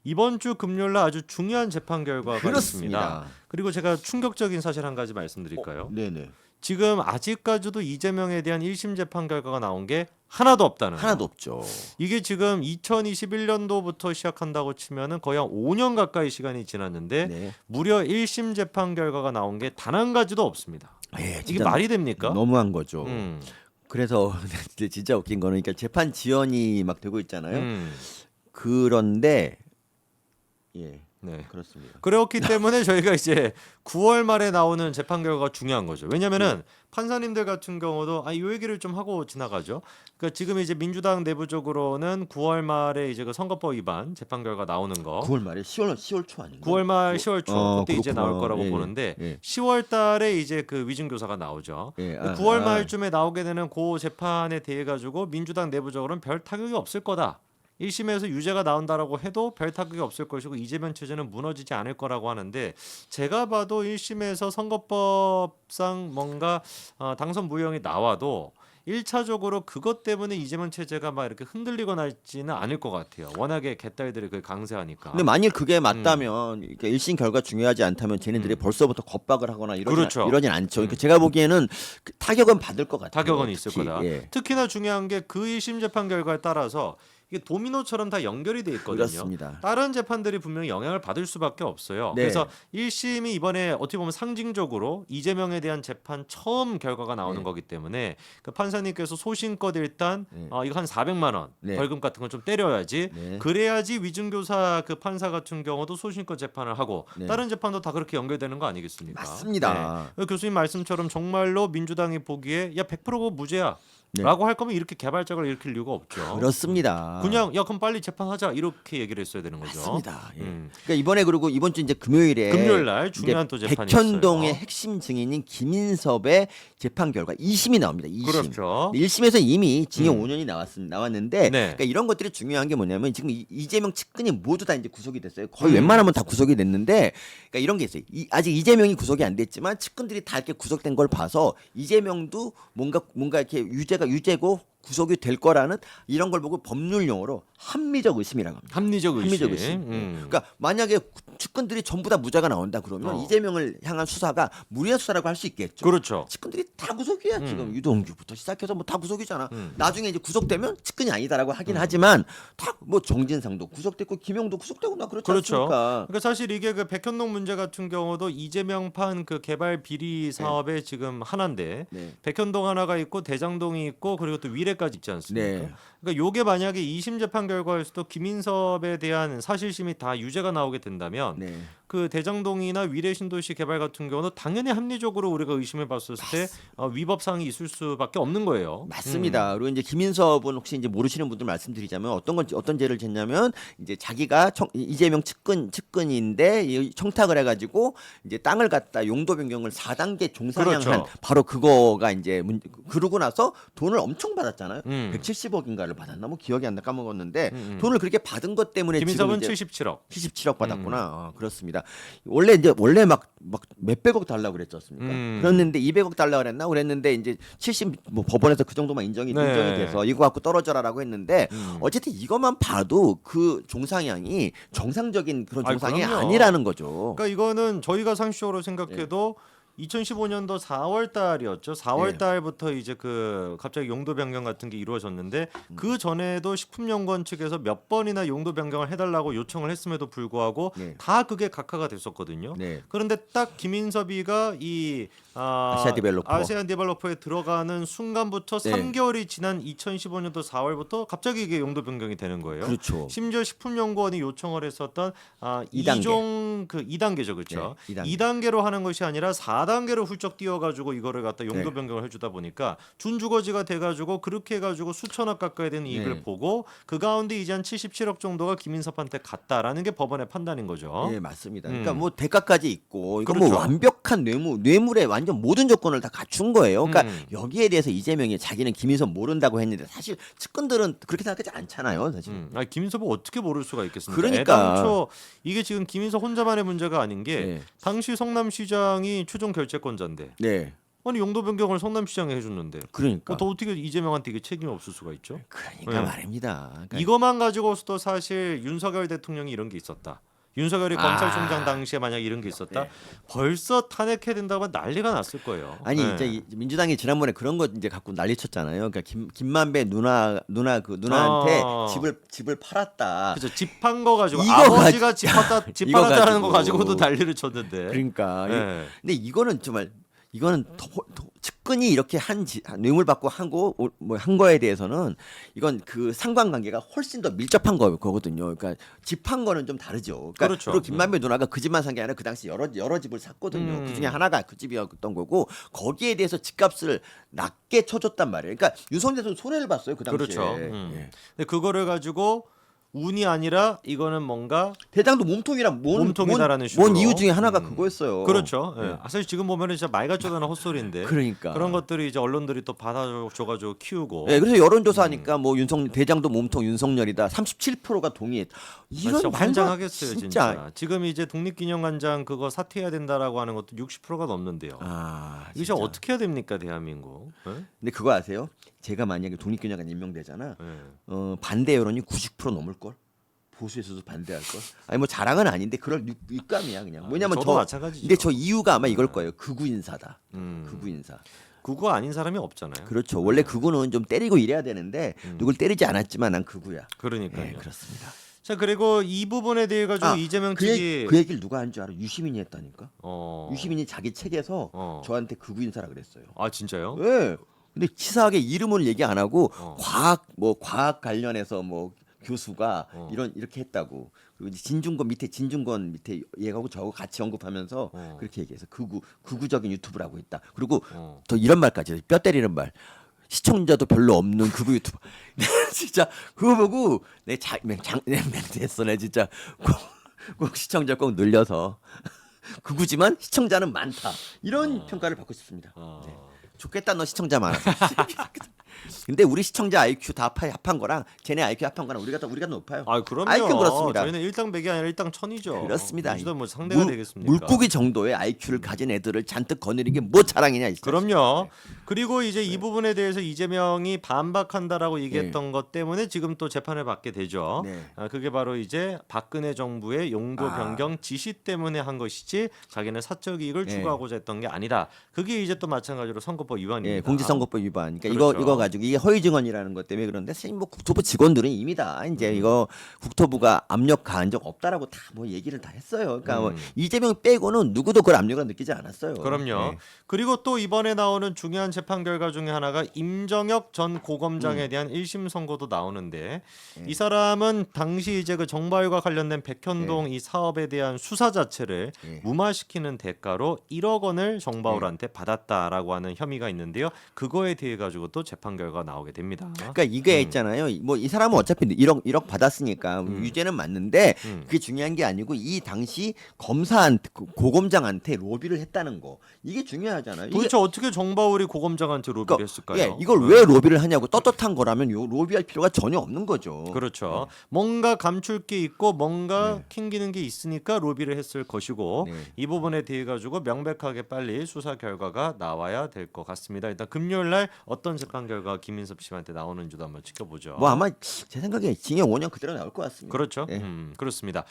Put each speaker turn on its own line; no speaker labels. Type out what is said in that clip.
이번 주 금요일 날 아주 중요한 재판 결과가 있습니다.
그렇습니다.
그리고 제가 충격적인 사실 한 가지 말씀드릴까요?
네네.
지금 아직까지도 이재명에 대한 1심 재판 결과가 나온 게 하나도 없다는 거.
하나도 없죠.
이게 지금 2021년도부터 시작한다고 치면은 거의 한 5년 가까이 시간이 지났는데
네.
무려 1심 재판 결과가 나온 게 단 한 가지도 없습니다.
예,
이게
진짜
말이 됩니까?
너무한 거죠.
음.
그래서 진짜 웃긴 거는 그러니까 재판 지연이 막 되고 있잖아요.
음.
그런데 예,
네.
그렇습니다.
그렇기 때문에 저희가 이제 9월 말에 나오는 재판 결과가 중요한 거죠. 왜냐면은 판사님들 같은 경우도 이 얘기를 좀 하고 지나가죠. 그러니까 지금 이제 민주당 내부적으로는 9월 말에 이제 그 선거법 위반 재판 결과 나오는 거.
9월 말에 10월 초 아닌가?
9월 말 10월 초 그때 이제
그렇구나.
나올 거라고
예,
보는데
예.
10월 달에 이제 그 위증 교사가 나오죠.
예,
9월 말쯤에 나오게 되는 그 재판에 대해 가지고 민주당 내부적으로는 별 타격이 없을 거다. 1심에서 유죄가 나온다라고 해도 별 타격이 없을 것이고 이재명 체제는 무너지지 않을 거라고 하는데 제가 봐도 1심에서 선거법상 뭔가 당선 무효형이 나와도 1차적으로 그것 때문에 이재명 체제가 막 이렇게 흔들리거나 있지는 않을 것 같아요. 워낙에 개딸들이 그 강세하니까.
근데 만일 그게 맞다면 그러니까 1심 결과 중요하지 않다면 쟤네들이 벌써부터 겁박을 하거나
그렇죠.
이러진 않죠. 그러니까 제가 보기에는 그 타격은 받을 것 같아요.
타격은 있을
특히.
거다.
예.
특히나 중요한 게 그 1심 재판 결과에 따라서 이게 도미노처럼 다 연결이 돼 있거든요.
그렇습니다.
다른 재판들이 분명히 영향을 받을 수밖에 없어요.
네.
그래서 1심이 이번에 어떻게 보면 상징적으로 이재명에 대한 재판 처음 결과가 나오는
네.
거기 때문에 그 판사님께서 소신껏 일단
네.
이거 한 400만 원
네.
벌금 같은 건 좀 때려야지.
네.
그래야지 위증교사 그 판사 같은 경우도 소신껏 재판을 하고
네.
다른 재판도 다 그렇게 연결되는 거 아니겠습니까?
맞습니다.
네. 교수님 말씀처럼 정말로 민주당이 보기에 야 100%가 무죄야.
네.
라고 할 거면 이렇게 개발적을 일으킬 이유가 없죠.
그렇습니다.
그냥 야 그럼 빨리 재판하자 이렇게 얘기를 했어야 되는 거죠.
맞습니다. 예.
음.
그러니까 이번에 그리고 이번 주 이제 금요일에
금요일 날 중요한 또 재판이
백현동의
있어요.
핵심 증인인 김인섭의 재판 결과 2심이 나옵니다. 2심.
그렇죠.
1심에서 이미 징역 5년이 나왔는데
네.
그러니까 이런 것들이 중요한 게 뭐냐면 지금 이재명 측근이 모두 다 이제 구속이 됐어요. 거의 웬만하면 다 구속이 됐는데 그러니까 이런 게 있어요. 아직 이재명이 구속이 안 됐지만 측근들이 다 이렇게 구속된 걸 봐서 이재명도 뭔가 이렇게 유죄고 구속이 될 거라는 이런 걸 보고 법률 용어로 합리적 의심이라고 합니다.
합리적 의심.
합리적 의심. 그러니까 만약에 측근들이 전부 다 무죄가 나온다 그러면 이재명을 향한 수사가 무리한 수사라고 할 수 있겠죠.
그렇죠.
측근들이 다 구속이야. 지금 유동규부터 시작해서 뭐 다 구속이잖아. 나중에 이제 구속되면 측근이 아니다라고 하긴 하지만 다 뭐 정진상도 구속됐고 김용도 구속되고 나 그렇지
그렇죠.
않습니까?
그러니까 사실 이게 그 백현동 문제 같은 경우도 이재명판 그 개발 비리 사업의 지금 하나인데
네.
백현동 하나가 있고 대장동이 있고 그리고 또 위례까지 있지 않습니까?
네.
그러니까 요게 만약에 2심 재판 결과에서도 김인섭에 대한 사실심이 다 유죄가 나오게 된다면
네.
그 대장동이나 위례 신도시 개발 같은 경우는 당연히 합리적으로 우리가 의심해 봤을 때 위법 사항이 있을 수밖에 없는 거예요.
맞습니다. 그리고 이제 김인섭은 혹시 이제 모르시는 분들 말씀드리자면 어떤 죄를 졌냐면 이제 자기가 이재명 측근인데 청탁을 해가지고 이제 땅을 갖다 용도 변경을 4단계 종상향한
그렇죠.
바로 그거가 이제 그러고 나서 돈을 엄청 받았잖아요. 170억인가를 받았나 뭐 기억이 안 나 까먹었는데 돈을 그렇게 받은 것 때문에
김인섭은
지금
77억.
77억 받았구나. 그렇습니다. 원래 막 몇백억 달라고 그랬지 않습니까? 그랬는데 200억 달라고 그랬는데 이제 70 뭐 법원에서 그 정도만 인정이 돼서 이거 갖고 떨어져라라고 했는데 어쨌든 이것만 봐도 그 종상향이 정상적인 그런 종상이
그럼요.
아니라는 거죠.
그러니까 이거는 저희가 상식적으로 생각해도 2015년도 4월 달이었죠. 4월
네.
달부터 이제 그 갑자기 용도 변경 같은 게 이루어졌는데 그 전에도 식품연구원 측에서 몇 번이나 용도 변경을 해달라고 요청을 했음에도 불구하고
네.
다 그게 각하가 됐었거든요.
네.
그런데 딱 김인섭이가 이 아시아 디벨로퍼에 들어가는 순간부터
네.
3개월이 지난 2015년도 4월부터 갑자기 이게 용도 변경이 되는 거예요.
그렇죠.
심지어 식품연구원이 요청을 했었던
2단계.
2종 그 2단계죠, 그렇죠?
네, 2단계.
2단계로 하는 것이 아니라 4단계로 훌쩍 뛰어가지고 이거를 갖다 용도
네.
변경을 해주다 보니까 준주거지가 돼가지고 그렇게 해가지고 수천억 가까이 되는 이익을
네.
보고 그 가운데 이제 한 77억 정도가 김인섭한테 갔다라는 게 법원의 판단인 거죠.
네, 맞습니다. 그러니까 뭐 대가까지 있고 이거
그렇죠.
뭐 완벽한 뇌물에 완전 모든 조건을 다 갖춘 거예요. 그러니까 여기에 대해서 이재명이 자기는 김인섭 모른다고 했는데 사실 측근들은 그렇게 생각하지 않잖아요, 사실.
김인섭을 어떻게 모를 수가 있겠습니까?
그러니까.
애당초 이게 지금 김인섭 혼자만의 문제가 아닌 게
네.
당시 성남시장이 최종 결재권자인데
네.
아니 용도 변경을 성남시장이 해줬는데
그러니까.
더 어떻게 이재명한테 이게 책임이 없을 수가 있죠?
그러니까
네.
말입니다. 그러니까
이것만 가지고서도 사실 윤석열 대통령이 이런 게 있었다. 윤석열이 검찰총장 당시에 만약 이런 게 있었다,
네.
벌써 탄핵해야 된다고 하면 난리가 났을 거예요.
아니
네.
이제 민주당이 지난번에 그런 거 이제 갖고 난리쳤잖아요. 그러니까 김만배 누나한테
아.
집을 팔았다.
그죠. 집 판 거 가지고
이거
아버지가 집
이거
팔았다는 거
가지고.
가지고도 난리를 쳤는데.
그러니까
네.
근데 이거는 정말 이거는 측근이 이렇게 뇌물 받고 한 거에 대해서는 이건 그 상관관계가 훨씬 더 밀접한 거거든요. 그러니까 집 한 거는 좀 다르죠. 그러니까
그렇죠.
그리고 김만배 누나가 그 집만 산 게 아니라 그 당시 여러 집을 샀거든요. 그 중에 하나가 그 집이었던 거고 거기에 대해서 집값을 낮게 쳐줬단 말이에요. 그러니까 유성재 선수 손해를 봤어요 그 당시에.
그렇죠.
예.
근데 그거를 가지고 운이 아니라 이거는 뭔가
대장도 몸통이란
몸통이다라는
뭔
식으로.
이유 중에 하나가 그거였어요.
그렇죠. 예.
예.
사실 지금 보면은 진짜 말 같지도 않은 헛소리인데.
그러니까.
그런 것들이 이제 언론들이 또 받아줘가지고 키우고.
네, 그래서 여론조사하니까 뭐 대장도 몸통 윤석열이다 37%가 동의했다. 이런
진짜
말도
환장하겠어요 진짜. 지금 이제 독립기념관장 그거 사퇴해야 된다라고 하는 것도 60%가 넘는데요.
아,
이거 진짜 어떻게 해야 됩니까 대한민국? 예?
근데 그거 아세요? 제가 만약에 독립기념관 임명되잖아.
예.
반대 여론이 90% 넘을 걸. 보수에서도 반대할 걸. 아니 뭐 자랑은 아닌데 그럴 육감이야 그냥. 왜냐면
저도 마찬가지죠.
근데 저 이유가 아마 이걸 거예요. 극우 인사다. 극우 인사.
그거 아닌 사람이 없잖아요.
그렇죠. 원래 극우는 좀 때리고 이래야 되는데 누굴 때리지 않았지만 난 극우야.
그러니까요.
네, 그렇습니다.
자 그리고 이 부분에 대해 가지고 이재명 측이
그 얘기를 누가 한 줄 알아? 유시민이 했다니까.
어.
유시민이 자기 책에서
어.
저한테 극우 인사라 그랬어요.
아 진짜요?
왜? 근데 치사하게 이름을 얘기 안 하고
어.
과학 관련해서 뭐 교수가
어.
이렇게 했다고. 그리고 이제 진중권 밑에 얘하고 저하고 같이 언급하면서 그렇게 얘기해서 극우적인 유튜브라고 했다. 그리고
어.
또 이런 말까지 해요. 뼈 때리는 말. 시청자도 별로 없는 극우 유튜버. 진짜 그거 보고 내 맹태했어. 내 진짜 꼭 시청자 꼭 늘려서 극우지만 시청자는 많다. 이런 평가를 받고 싶습니다.
어.
네. 좋겠다 너 시청자 많아서. 근데 우리 시청자 IQ 다 합한 거랑 쟤네 IQ 합한 거랑 우리가 더 높아요.
아 그럼요.
IQ 그렇습니다.
저희는 일당백이 아니라 일당천이죠.
그렇습니다.
민주당 뭐 상대가 되겠습니까?
물고기 정도의 IQ를 가진 애들을 잔뜩 거느린 게 뭐 자랑이냐 이
그럼요.
네.
그리고 이제 이 부분에 대해서 이재명이 반박한다라고 얘기했던 것 때문에 지금 또 재판을 받게 되죠.
네.
그게 바로 이제 박근혜 정부의 용도 변경 지시 때문에 한 것이지 자기는 사적 이익을
네.
추구하고자 했던 게 아니다. 그게 이제 또 마찬가지로 선거법 위반입니다.
예, 공직선거법 위반. 그러니까
그렇죠.
이거 가지고 이게 허위 증언이라는 것 때문에 그런데 사실 뭐 국토부 직원들은 이미 다 이제 이거 국토부가 압력 가한 적 없다라고 다 뭐 얘기를 다 했어요. 그러니까 뭐 이재명 빼고는 누구도 그걸 압력을 느끼지 않았어요.
그럼요.
예.
그리고 또 이번에 나오는 중요한 재판 결과 중에 하나가 임정혁 전 고검장에 대한 1심 선고도 나오는데 이 사람은 당시 이제 그 정바위와 관련된 백현동 이 사업에 대한 수사 자체를 무마시키는 대가로 1억 원을 정바울한테 받았다라고 하는 혐의가 있는데요. 그거에 대해 가지고 또 재판 결과 나오게 됩니다.
그러니까 이게 있잖아요. 뭐 이 사람은 어차피 1억 받았으니까 유죄는 맞는데 그게 중요한 게 아니고 이 당시 검사한테 고검장한테 로비를 했다는 거 이게 중요하잖아요. 이게
도대체 어떻게 정바울이 고검장한테 로비를
그러니까,
했을까요?
예, 이걸 왜 로비를 하냐고 떳떳한 거라면 로비할 필요가 전혀 없는 거죠.
그렇죠. 뭔가 감출 게 있고 뭔가 캥기는 게 있으니까 로비를 했을 것이고
네.
이 부분에 대해 가지고 명백하게 빨리 수사 결과가 나와야 될 것 같습니다. 일단 금요일 날 어떤 재판 결과 김인섭 씨한테 나오는지도 한번 지켜보죠.
뭐 아마 제 생각에 징역 5년 그대로 나올 것 같습니다.
그렇죠.
예.
그렇습니다.